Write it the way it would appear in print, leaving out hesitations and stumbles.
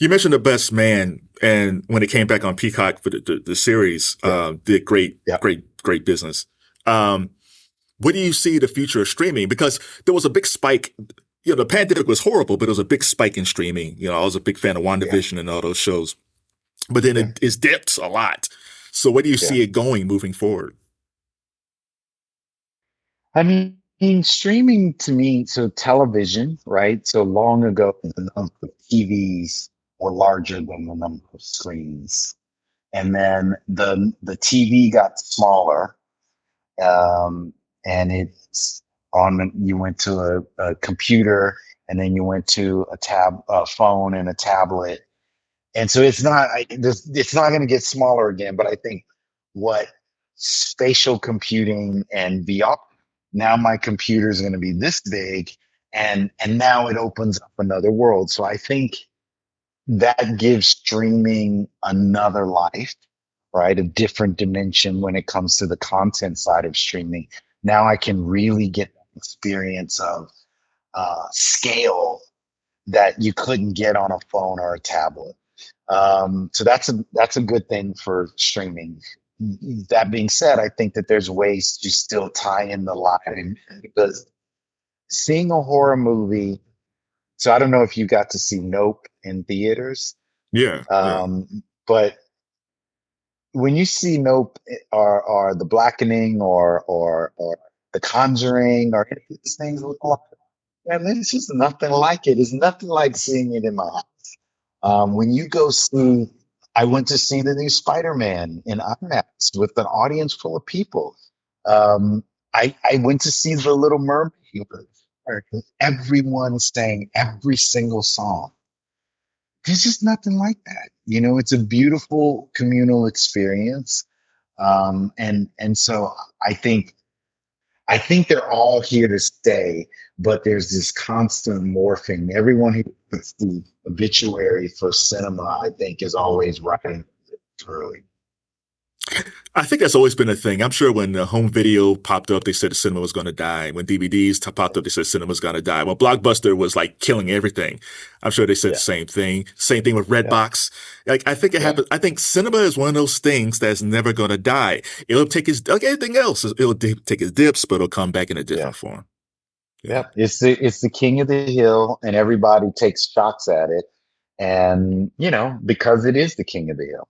You mentioned The Best Man, and when it came back on Peacock for the series, did great business. What do you see the future of streaming? Because there was a big spike. The pandemic was horrible, but there was a big spike in streaming. I was a big fan of WandaVision and all those shows, but then it's dipped a lot. So where do you see it going moving forward? I mean, streaming to me, so television, right? So long ago, the number of TVs were larger than the number of screens. And then the TV got smaller, and it's you went to a computer, and then you went to a phone and a tablet. And so it's not going to get smaller again, but I think what spatial computing and VR, now my computer is going to be this big, and now it opens up another world. So I think that gives streaming another life, right? A different dimension when it comes to the content side of streaming. Now I can really get the experience of scale that you couldn't get on a phone or a tablet. So that's a good thing for streaming. That being said, I think that there's ways to still tie in the line, because seeing a horror movie. So I don't know if you got to see Nope in theaters, Yeah, yeah. but when you see Nope, or The Blackening, or The Conjuring, or any of these things, man, there's just nothing like it. It's nothing like seeing it in my house. When you go see, I went to see the new Spider-Man in IMAX with an audience full of people. I went to see The Little Mermaid, where everyone sang every single song. There's just nothing like that. It's a beautiful communal experience. And so I think they're all here to stay, but there's this constant morphing. Everyone who puts the obituary for cinema, I think, is always writing early. I think that's always been a thing. I'm sure when the home video popped up, they said the cinema was going to die. When DVDs popped up, they said cinema was going to die. When Blockbuster was like killing everything, I'm sure they said the same thing. Same thing with Redbox. Like, I think it happens. I think cinema is one of those things that's never going to die. It'll take like anything else. It'll take its dips, but it'll come back in a Yeah. different form. Yeah. It's the king of the hill, and everybody takes shots at it. And, because it is the king of the hill.